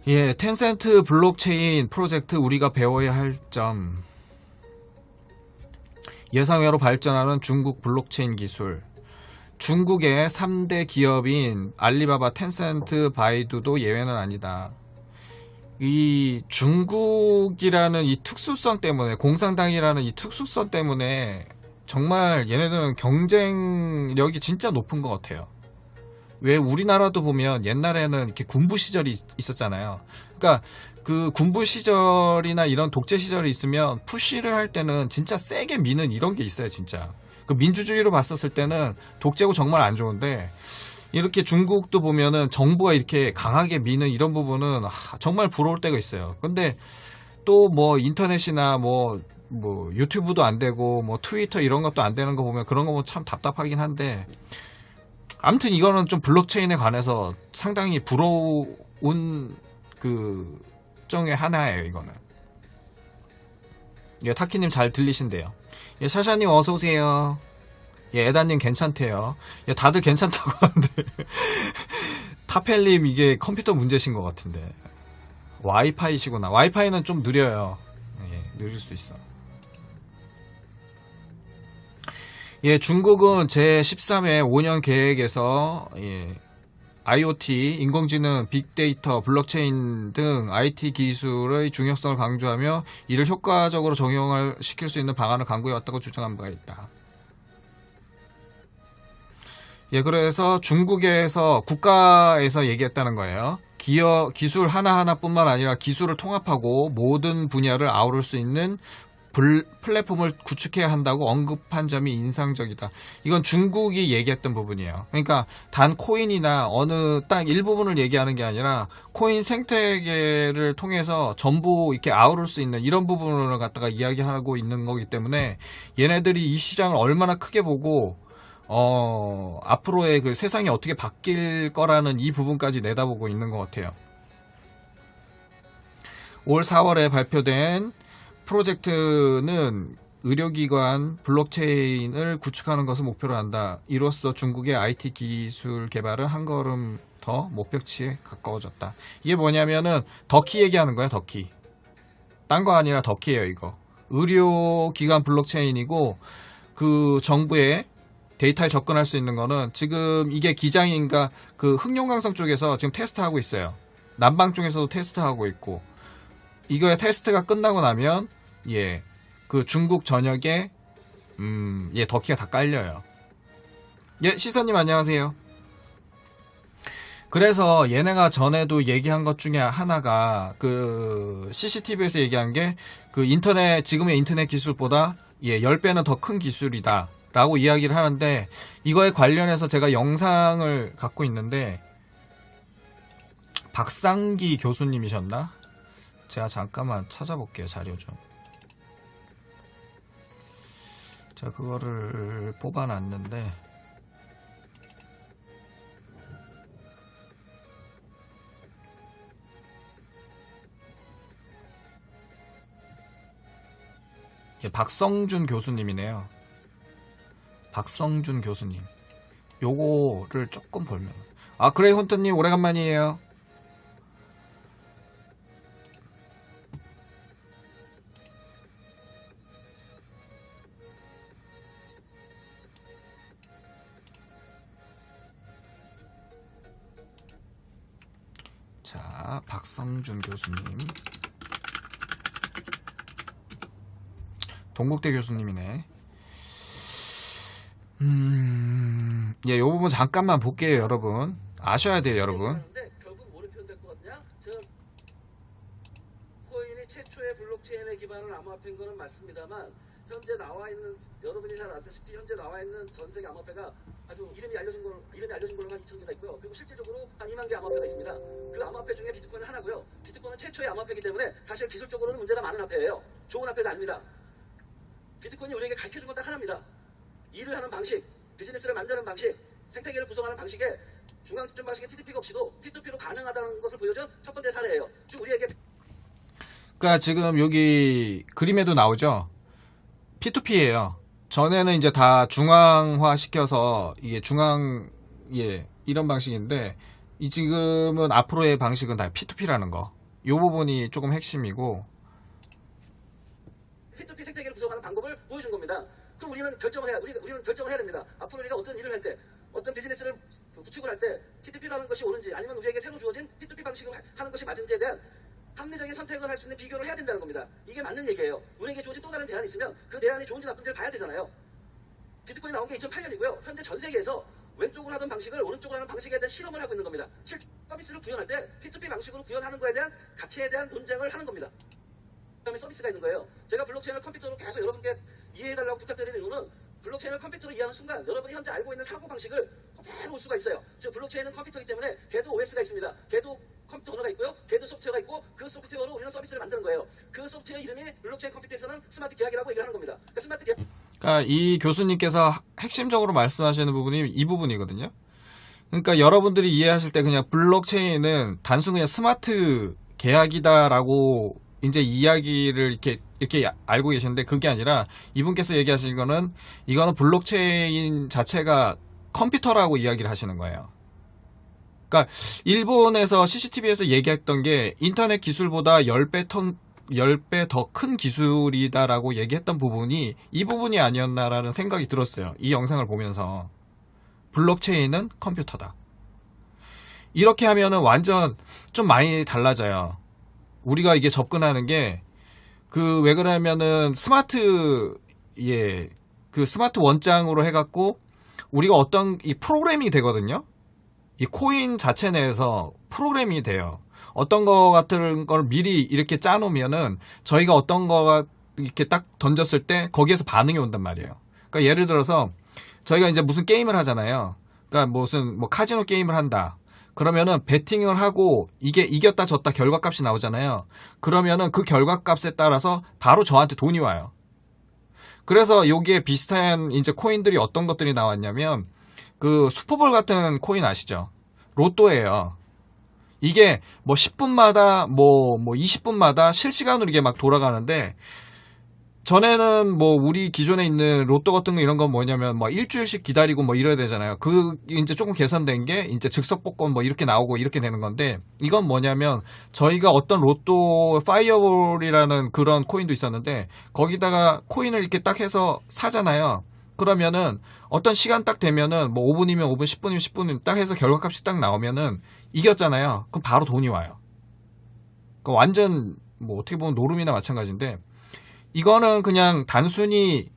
예, 텐센트 블록체인 프로젝트 우리가 배워야 할 점. 예상외로 발전하는 중국 블록체인 기술. 중국의 3대 기업인 알리바바, 텐센트, 바이두도 예외는 아니다. 이 중국이라는 이 특수성 때문에, 공산당이라는 이 특수성 때문에 정말 얘네들은 경쟁력이 진짜 높은 것 같아요. 왜 우리나라도 보면 옛날에는 이렇게 군부 시절이 있었잖아요. 그러니까 그 군부 시절이나 이런 독재 시절이 있으면 푸시를 할 때는 진짜 세게 미는 이런 게 있어요, 진짜. 그 민주주의로 봤었을 때는 독재고 정말 안 좋은데, 이렇게 중국도 보면은 정부가 이렇게 강하게 미는 이런 부분은 정말 부러울 때가 있어요. 근데 또 뭐 인터넷이나 뭐 유튜브도 안 되고 뭐 트위터 이런 것도 안 되는 거 보면 그런 거 보면 참 답답하긴 한데, 아무튼 이거는 좀 블록체인에 관해서 상당히 부러운 그 정의 하나예요, 이거는. 예, 타키님 잘 들리신대요. 예, 샤샤님 어서오세요. 예, 에다님 괜찮대요. 예, 다들 괜찮다고 하는데. 타펠님 이게 컴퓨터 문제신 것 같은데. 와이파이시구나. 와이파이는 좀 느려요. 예, 느릴 수 있어. 예, 중국은 제13회 5년 계획에서 IoT, 인공지능, 빅데이터, 블록체인 등 IT 기술의 중요성을 강조하며 이를 효과적으로 적용을 시킬 수 있는 방안을 강구해왔다고 주장한 바가 있다. 예, 그래서 중국에서 국가에서 얘기했다는 거예요. 기술 하나하나뿐만 아니라 기술을 통합하고 모든 분야를 아우를 수 있는 플랫폼을 구축해야 한다고 언급한 점이 인상적이다. 이건 중국이 얘기했던 부분이에요. 그러니까 단 코인이나 어느 딱 일부분을 얘기하는 게 아니라 코인 생태계를 통해서 전부 이렇게 아우를 수 있는 이런 부분을 갖다가 이야기하고 있는 거기 때문에 얘네들이 이 시장을 얼마나 크게 보고 앞으로의 그 세상이 어떻게 바뀔 거라는 이 부분까지 내다보고 있는 것 같아요. 올 4월에 발표된 프로젝트는 의료기관 블록체인을 구축하는 것을 목표로 한다. 이로써 중국의 IT 기술 개발은 한 걸음 더 목표치에 가까워졌다. 이게 뭐냐면은 덕키 얘기하는 거야, 덕키. 딴 거 아니라 덕키예요, 이거. 의료기관 블록체인이고 그 정부의 데이터에 접근할 수 있는 거는 지금 이게 기장인가 그 흑룡강성 쪽에서 지금 테스트하고 있어요. 남방 쪽에서도 테스트하고 있고, 이거의 테스트가 끝나고 나면 그 중국 전역에 덕키가 다 깔려요. 예, 시선님 안녕하세요. 그래서 얘네가 전에도 얘기한 것 중에 하나가 그 CCTV에서 얘기한 게 그 인터넷, 지금의 인터넷 기술보다 10배는 더 큰 기술이다 라고 이야기를 하는데, 이거에 관련해서 제가 영상을 갖고 있는데 박상기 교수님이셨나? 제가 잠깐만 찾아볼게요, 자료 좀. 제가 그거를 뽑아놨는데, 박성준 교수님이네요. 박성준 교수님. 요거를 조금 볼면, 그레이 혼트님 오래간만이에요. 자, 박성준 교수님. 동국대 교수님이네. 예, 요 부분 잠깐만 볼게요, 여러분. 아셔야 돼요, 여러분. 결국 뭐를 표현될 것 같냐? 코인이 최초의 블록체인에 기반한 암호화폐인 거는 맞습니다만, 현재 나와 있는, 여러분이 잘 아시다시피 현재 나와 있는 전 세계 암호화폐가 아주 이름이 알려진 걸로만 2,000개가 있고요. 그리고 실질적으로 한 2만 개 암호화폐가 있습니다. 그 암호화폐 중에 비트코인은 하나고요. 비트코인은 최초의 암호화폐이기 때문에 사실 기술적으로는 문제가 많은 화폐예요. 좋은 화폐가 아닙니다. 비트코인이 우리에게 가르쳐준 건 딱 하나입니다. 일을 하는 방식, 비즈니스를 만드는 방식, 생태계를 구성하는 방식에 중앙집중 방식의 TTP가 없이도 P2P로 가능하다는 것을 보여준 첫 번째 사례예요. 즉 우리에게 그러니까 지금 여기 그림에도 나오죠. P2P예요. 전에는 이제 다 중앙화 시켜서 이게 이런 방식인데, 이 지금은 앞으로의 방식은 다 P2P라는 거. 이 부분이 조금 핵심이고, P2P 생태계를 구성하는 방법을 보여준 겁니다. 그럼 우리는 결정을 해야 됩니다. 앞으로 우리가 어떤 일을 할 때, 어떤 비즈니스를 구축을 할 때 T2P로 하는 것이 옳은지 아니면 우리에게 새로 주어진 P2P 방식으로 하는 것이 맞은지에 대한 합리적인 선택을 할 수 있는 비교를 해야 된다는 겁니다. 이게 맞는 얘기예요. 우리에게 주어진 또 다른 대안이 있으면 그 대안이 좋은지 나쁜지를 봐야 되잖아요. 비트코인이 나온 게 2008년이고요. 현재 전 세계에서 왼쪽으로 하던 방식을 오른쪽으로 하는 방식에 대한 실험을 하고 있는 겁니다. 실제 서비스를 구현할 때 P2P 방식으로 구현하는 거에 대한 가치에 대한 논쟁을 하는 겁니다. 그다음에 서비스가 있는 거예요. 제가 블록체인을 컴퓨터로 계속 여러분께 이해해달라고 부탁드리는 이유는 블록체인을 컴퓨터로 이해하는 순간 여러분이 현재 알고 있는 사고방식을 그대로 올 수가 있어요. 즉 블록체인은 컴퓨터이기 때문에 걔도 OS가 있습니다. 걔도 컴퓨터 언어가 있고요. 걔도 소프트웨어가 있고 그 소프트웨어로 우리는 서비스를 만드는 거예요. 그 소프트웨어 이름이 블록체인 컴퓨터에서는 스마트 계약이라고 얘기하는 겁니다. 그 스마트 계약 그러니까 이 교수님께서 핵심적으로 말씀하시는 부분이 이 부분이거든요. 그러니까 여러분들이 이해하실 때 그냥 블록체인은 단순 그냥 스마트 계약이다라고 이제 이야기를 이렇게 알고 계시는데, 그게 아니라 이분께서 얘기하신 거는 이거는 블록체인 자체가 컴퓨터라고 이야기를 하시는 거예요. 그러니까 일본에서 CCTV에서 얘기했던 게 인터넷 기술보다 10배 더 큰 기술이다라고 얘기했던 부분이 이 부분이 아니었나라는 생각이 들었어요. 이 영상을 보면서. 블록체인은 컴퓨터다. 이렇게 하면은 완전 좀 많이 달라져요. 우리가 이게 접근하는 게, 왜 그러냐면은 그 스마트 원장으로 해갖고 우리가 어떤 이 프로그래밍이 되거든요. 이 코인 자체 내에서 프로그래밍이 돼요. 어떤 거 같은 걸 미리 이렇게 짜놓으면은 저희가 어떤 거가 이렇게 딱 던졌을 때 거기에서 반응이 온단 말이에요. 그러니까 예를 들어서 저희가 이제 무슨 게임을 하잖아요. 그러니까 무슨 카지노 게임을 한다. 그러면은 베팅을 하고 이게 이겼다 졌다 결과값이 나오잖아요. 그러면은 그 결과값에 따라서 바로 저한테 돈이 와요. 그래서 여기에 비슷한 이제 코인들이 어떤 것들이 나왔냐면 그 슈퍼볼 같은 코인 아시죠? 로또예요. 이게 10분마다 20분마다 실시간으로 이게 막 돌아가는데, 전에는 우리 기존에 있는 로또 같은 거 이런 건 뭐냐면 일주일씩 기다리고 이래야 되잖아요. 이제 조금 개선된 게 이제 즉석복권 이렇게 나오고 이렇게 되는 건데, 이건 뭐냐면 저희가 어떤 로또 파이어볼이라는 그런 코인도 있었는데 거기다가 코인을 이렇게 딱 해서 사잖아요. 그러면은 어떤 시간 딱 되면은 5분이면 5분, 10분이면 10분 딱 해서 결과값이 딱 나오면은 이겼잖아요. 그럼 바로 돈이 와요. 그 완전 어떻게 보면 노름이나 마찬가지인데, 이거는 그냥 단순히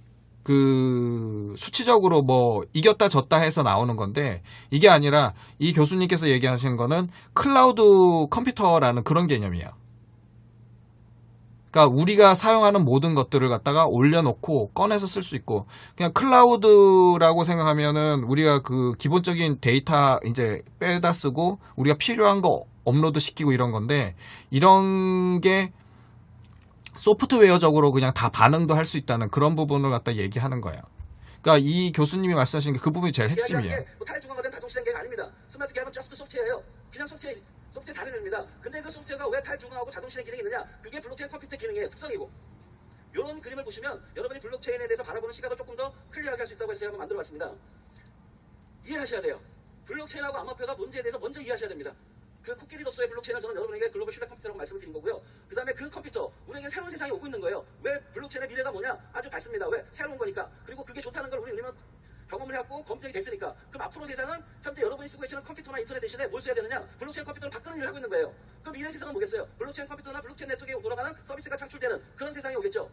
수치적으로 이겼다 졌다 해서 나오는 건데, 이게 아니라 이 교수님께서 얘기하시는 거는 클라우드 컴퓨터라는 그런 개념이에요. 그러니까 우리가 사용하는 모든 것들을 갖다가 올려놓고 꺼내서 쓸 수 있고, 그냥 클라우드라고 생각하면은 우리가 그 기본적인 데이터 이제 빼다 쓰고 우리가 필요한 거 업로드 시키고 이런 건데, 이런 게 소프트웨어적으로 그냥 다 반응도 할 수 있다는 그런 부분을 갖다 얘기하는 거예요. 그러니까 이 교수님이 말씀하신 게 그 부분이 제일 핵심이에요. 탈중앙화된 자동시장 계획 아닙니다. 스마트 계약은 저스트 소프트웨어예요. 그냥 소프트웨어 다른 의미입니다. 근데 그 소프트웨어가 왜 탈중앙하고 자동실행 기능이 있느냐? 그게 블록체인 컴퓨터 기능의 특성이고, 이런 그림을 보시면 여러분이 블록체인에 대해서 바라보는 시각을 조금 더 클리어하게 할 수 있다고 해서 제가 한번 만들어봤습니다. 이해하셔야 돼요. 블록체인하고 암호화폐가 뭔지에 대해서 먼저 이해하셔야 됩니다. 그 코끼리로서의 블록체인을 저는 여러분에게 글로벌 신뢰 컴퓨터라고 말씀을 드린 거고요. 그 다음에 그 컴퓨터, 우리에게 새로운 세상이 오고 있는 거예요. 왜 블록체인의 미래가 뭐냐? 아주 밝습니다. 왜? 새로운 거니까. 그리고 그게 좋다는 걸 우리는 경험을 해왔고 검증이 됐으니까. 그럼 앞으로 세상은 현재 여러분이 쓰고 계시는 컴퓨터나 인터넷 대신에 뭘 써야 되느냐? 블록체인 컴퓨터를 바꾸는 일을 하고 있는 거예요. 그럼 미래 세상은 뭐겠어요? 블록체인 컴퓨터나 블록체인 네트워크에 돌아가는 서비스가 창출되는 그런 세상이 오겠죠.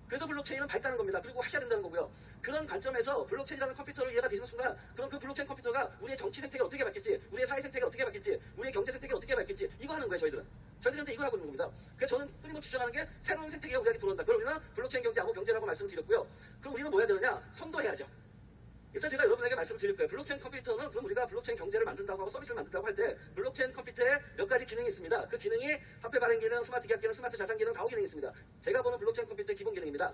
그래서 블록체인은 밝다는 겁니다. 그리고 하셔야 된다는 거고요. 그런 관점에서 블록체인이라는 컴퓨터를 이해가 되시는 순간, 그럼 그 블록체인 컴퓨터가 우리의 정치 생태계를 어떻게 바뀔지, 우리의 사회 생태계를 어떻게 바뀔지, 우리의 경제 생태계를 어떻게 바뀔지, 이거 하는 거예요. 저희들은 현재 이거 하고 있는 겁니다. 그래서 저는 끊임없이 주장하는 게 새로운 생태계가 우리에게 들어온다. 그걸 우리는 블록체인 경제, 암호 경제라고 말씀드렸고요. 그럼 우리는 뭐 해야 되느냐? 선도해야죠. 일단 제가 여러분에게 말씀을 드릴 거예요. 블록체인 컴퓨터는, 그럼 우리가 블록체인 경제를 만든다고 하고 서비스를 만든다고 할 때 블록체인 컴퓨터에 몇 가지 기능이 있습니다. 그 기능이 화폐 발행 기능, 스마트 계약 기능, 스마트 자산 기능, 다우 기능이 있습니다. 제가 보는 블록체인 컴퓨터의 기본 기능입니다.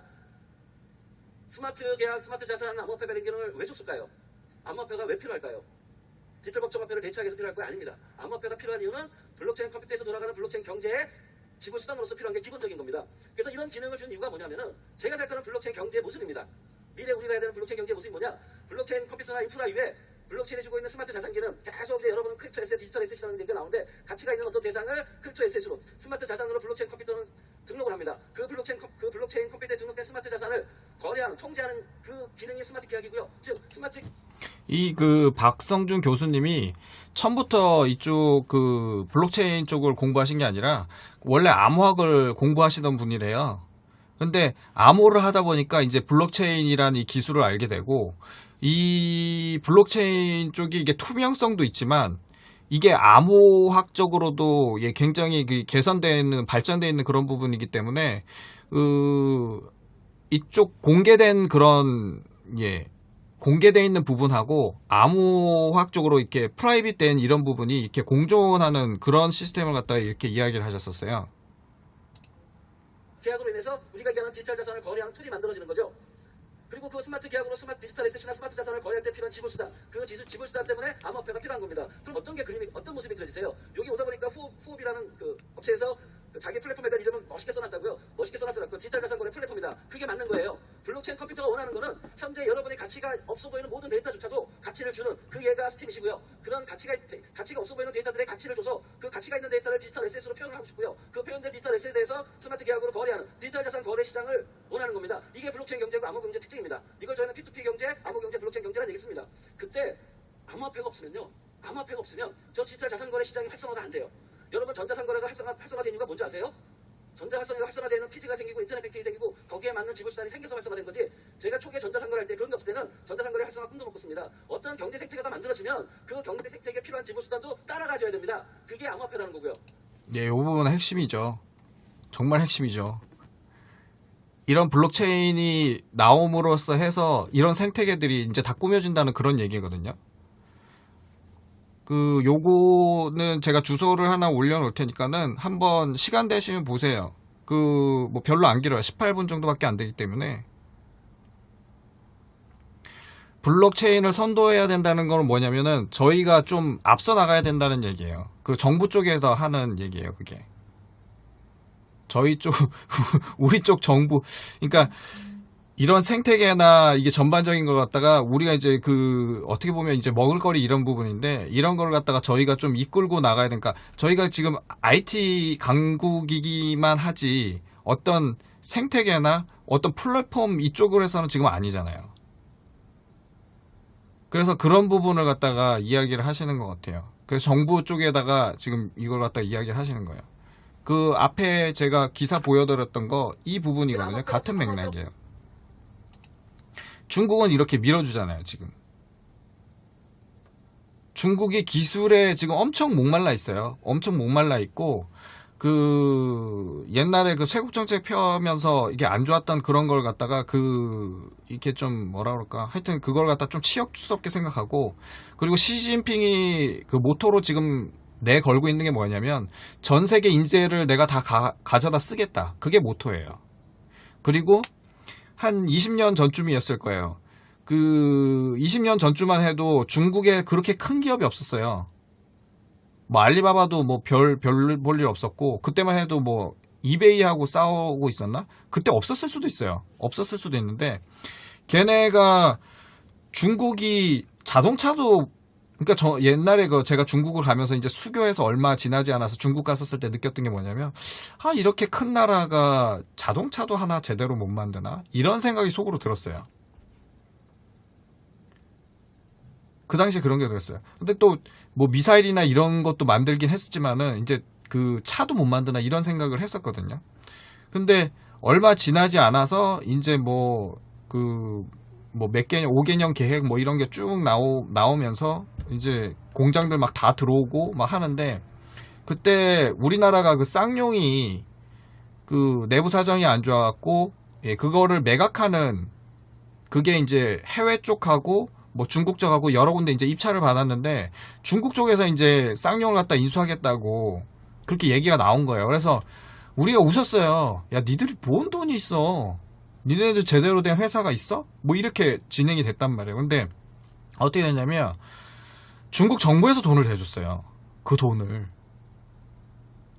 스마트 계약, 스마트 자산, 암호화폐 발행 기능을 왜 줬을까요? 암호화폐가 왜 필요할까요? 디지털 법정화폐를 대체하기 위해서 필요할 거야? 아닙니다. 암호화폐가 필요한 이유는 블록체인 컴퓨터에서 돌아가는 블록체인 경제의 지분 수단으로서 필요한 게 기본적인 겁니다. 그래서 이런 기능을 준 이유가 뭐냐면은, 제가 생각하는 블록체인 경제의 모습입니다. 미래 우리가 해야 되는 블록체인 경제의 모습이 뭐냐? 블록체인 컴퓨터나 인프라 위에 블록체인이 주고 있는 스마트 자산기는 계속 이제 여러분은 크립토 에셋, 디지털 에셋이라는 얘기가 나오는데 가치가 있는 어떤 대상을 크립토 에셋으로 스마트 자산으로 블록체인 컴퓨터는 등록을 합니다. 그 블록체인 컴퓨터에 등록된 스마트 자산을 거래하는, 통제하는 그 기능이 스마트 계약이고요. 즉 스마트 이 그 박성준 교수님이 처음부터 이쪽 그 블록체인 쪽을 공부하신 게 아니라 원래 암호학을 공부하시던 분이래요. 근데 암호를 하다 보니까 이제 블록체인이라는 이 기술을 알게 되고, 이 블록체인 쪽이 이게 투명성도 있지만 이게 암호학적으로도 예, 굉장히 그 개선되어 있는, 발전되어 있는 그런 부분이기 때문에 이쪽 공개된 그런 예, 공개되어 있는 부분하고 암호학적으로 이렇게 프라이빗된 이런 부분이 이렇게 공존하는 그런 시스템을 갖다가 이렇게 이야기를 하셨었어요. 계약으로 인해서 우리가 얘기하는 디지털 자산을 거래하는 툴이 만들어지는 거죠. 그리고 그 스마트 계약으로 스마트 디지털 에셋이나 스마트 자산을 거래할 때 필요한 지불수단, 그 지불수단 때문에 암호화폐가 필요한 겁니다. 그럼 어떤 모습이 그려지세요? 여기 오다 보니까 후업이라는 그 업체에서 자기 플랫폼에다 이름은 멋있게 써놨다고요. 멋있게 써놨더라고요. 디지털 자산 거래 플랫폼이다. 그게 맞는 거예요. 블록체인 컴퓨터가 원하는 거는 현재 여러분의 가치가 없어 보이는 모든 데이터조차도 가치를 주는 그 얘가 스팀이시고요. 그런 가치가 없어 보이는 데이터들의 가치를 줘서 그 가치가 있는 데이터를 디지털 에셋으로 표현을 하고 싶고요. 그 표현된 디지털 에셋에 대해서 스마트 계약으로 거래하는 디지털 자산 거래 시장을 원하는 겁니다. 이게 블록체인 경제고 암호 경제 특징입니다. 이걸 저희는 P2P 경제, 암호 경제, 블록체인 경제라는 얘기 씁니다. 그때 암호화폐가 없으면 저 디지털 자산 거래 시장이 활성화가 안 돼요. 여러분 전자산 거래가 활성화된 이유가 뭔지 아세요? 전자산거래가 활성화되는 피지가 생기고 인터넷 뱅킹이 생기고 거기에 맞는 지불수단이 생겨서 활성화된 거지, 제가 초기에 전자산거래 할 때 그런 게 없을 때는 전자산거래 활성화 꿈도 못 꿨습니다. 어떤 경제 생태계가 만들어지면 그 경제 생태계에 필요한 지불수단도 따라가줘야 됩니다. 그게 암호화폐라는 거고요. 예, 이 부분은 핵심이죠. 정말 핵심이죠. 이런 블록체인이 나옴으로써 해서 이런 생태계들이 이제 다 꾸며진다는 그런 얘기거든요. 요거는 제가 주소를 하나 올려놓을 테니까는 한번 시간 되시면 보세요. 뭐 별로 안 길어요. 18분 정도밖에 안 되기 때문에. 블록체인을 선도해야 된다는 건 뭐냐면은 저희가 좀 앞서 나가야 된다는 얘기예요. 그 정부 쪽에서 하는 얘기예요, 그게. 저희 쪽, 우리 쪽 정부, 그러니까 이런 생태계나 이게 전반적인 걸 갖다가 우리가 이제 어떻게 보면 이제 먹을거리 이런 부분인데, 이런 걸 갖다가 저희가 좀 이끌고 나가야 되니까, 저희가 지금 IT 강국이기만 하지 어떤 생태계나 어떤 플랫폼 이쪽으로 해서는 지금 아니잖아요. 그래서 그런 부분을 갖다가 이야기를 하시는 것 같아요. 그래서 정부 쪽에다가 지금 이걸 갖다가 이야기를 하시는 거예요. 그 앞에 제가 기사 보여드렸던 거 이 부분이거든요. 같은 맥락이에요. 중국은 이렇게 밀어주잖아요, 지금. 중국이 기술에 지금 엄청 목말라 있어요. 엄청 목말라 있고, 옛날에 쇄국정책 펴면서 이게 안 좋았던 그런 걸 갖다가 이렇게 좀 뭐라 그럴까. 하여튼 그걸 갖다 좀 치욕스럽게 생각하고, 그리고 시진핑이 모토로 지금 내걸고 있는 게 뭐냐면, 전 세계 인재를 내가 다 가져다 쓰겠다. 그게 모토예요. 그리고 한 20년 전쯤이었을 거예요. 20년 전쯤만 해도 중국에 그렇게 큰 기업이 없었어요. 뭐 알리바바도 뭐 별 볼 일 없었고, 그때만 해도 뭐 이베이하고 싸우고 있었나? 그때 없었을 수도 있어요. 없었을 수도 있는데, 걔네가 중국이 자동차도, 그러니까 옛날에 제가 중국을 가면서 이제 수교해서 얼마 지나지 않아서 중국 갔었을 때 느꼈던 게 뭐냐면, 이렇게 큰 나라가 자동차도 하나 제대로 못 만드나? 이런 생각이 속으로 들었어요. 그 당시에 그런 게 들었어요. 근데 또 뭐 미사일이나 이런 것도 만들긴 했었지만은 이제 차도 못 만드나 이런 생각을 했었거든요. 근데 얼마 지나지 않아서 이제 몇 개년, 5개년 계획 뭐 이런 게 쭉 나오면서 이제 공장들 막 다 들어오고 막 하는데, 그때 우리나라가 쌍용이 내부 사정이 안 좋아갖고, 예, 그거를 매각하는, 그게 이제 해외 쪽하고 뭐 중국 쪽하고 여러 군데 이제 입찰을 받았는데, 중국 쪽에서 이제 쌍용을 갖다 인수하겠다고 그렇게 얘기가 나온 거예요. 그래서 우리가 웃었어요. 야, 니들이 뭔 돈이 있어? 니네들 제대로 된 회사가 있어? 뭐 이렇게 진행이 됐단 말이에요. 근데 어떻게 됐냐면 중국 정부에서 돈을 대줬어요. 그 돈을.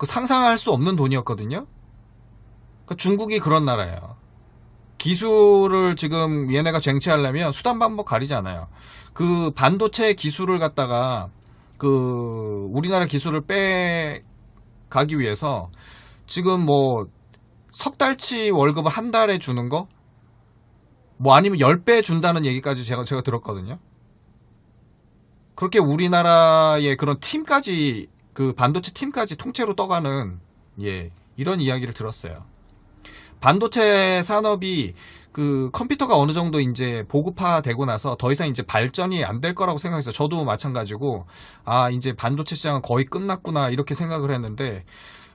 상상할 수 없는 돈이었거든요. 중국이 그런 나라예요. 기술을 지금 얘네가 쟁취하려면 수단 방법 가리지 않아요. 그 반도체 기술을 갖다가 그 우리나라 기술을 빼가기 위해서 지금 뭐 석 달치 월급을 한 달에 주는 거? 뭐 아니면 10배 준다는 얘기까지 제가 들었거든요. 그렇게 우리나라의 그런 팀까지 그 반도체 팀까지 통째로 떠가는 이런 이야기를 들었어요. 반도체 산업이 그 컴퓨터가 어느 정도 이제 보급화되고 나서 더 이상 이제 발전이 안 될 거라고 생각했어요. 저도 마찬가지고 이제 반도체 시장은 거의 끝났구나 이렇게 생각을 했는데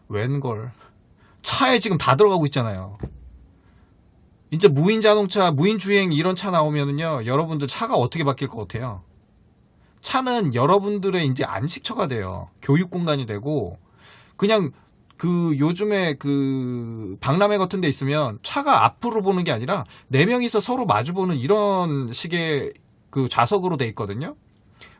웬걸 차에 지금 다 들어가고 있잖아요. 이제 무인 자동차, 무인 주행 이런 차 나오면은요, 여러분들 차가 어떻게 바뀔 것 같아요? 차는 여러분들의 이제 안식처가 돼요. 교육 공간이 되고, 그냥 그 요즘에 그 박람회 같은 데 있으면 차가 앞으로 보는 게 아니라 4명이서 서로 마주보는 이런 식의 그 좌석으로 돼 있거든요.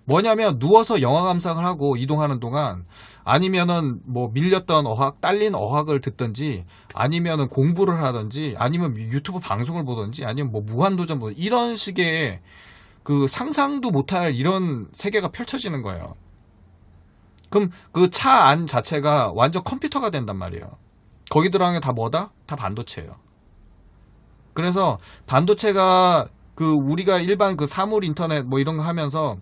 뭐냐면 누워서 영화 감상을 하고 이동하는 동안 아니면은 뭐 밀렸던 어학, 딸린 어학을 듣든지 아니면은 공부를 하든지 아니면 유튜브 방송을 보든지 아니면 뭐 무한도전 보든지 이런 식의 그 상상도 못할 이런 세계가 펼쳐지는 거예요. 그럼 그 차 안 자체가 완전 컴퓨터가 된단 말이에요. 거기 들어간 게 다 뭐다? 다 반도체예요. 그래서 반도체가 그 우리가 일반 그 사물 인터넷 뭐 이런 거 하면서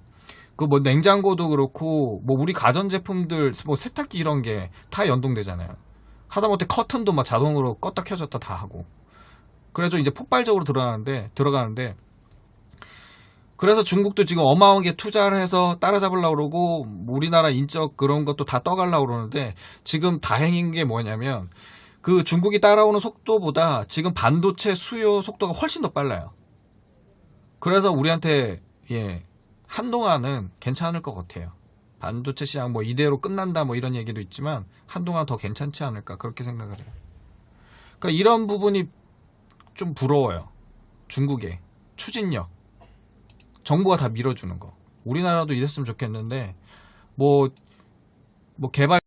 그 뭐 냉장고도 그렇고 뭐 우리 가전 제품들 뭐 세탁기 이런 게 다 연동되잖아요. 하다못해 커튼도 막 자동으로 껐다 켜졌다 다 하고. 그래서 이제 폭발적으로 들어가는데 그래서 중국도 지금 어마어마하게 투자를 해서 따라잡으려고 그러고 우리나라 인적 그런 것도 다 떠가려고 그러는데 지금 다행인 게 뭐냐면 그 중국이 따라오는 속도보다 지금 반도체 수요 속도가 훨씬 더 빨라요. 그래서 우리한테 한동안은 괜찮을 것 같아요. 반도체 시장 뭐 이대로 끝난다 뭐 이런 얘기도 있지만 한동안 더 괜찮지 않을까 그렇게 생각을 해요. 그러니까 이런 부분이 좀 부러워요. 중국의 추진력. 정부가 다 밀어주는 거. 우리나라도 이랬으면 좋겠는데 뭐 개발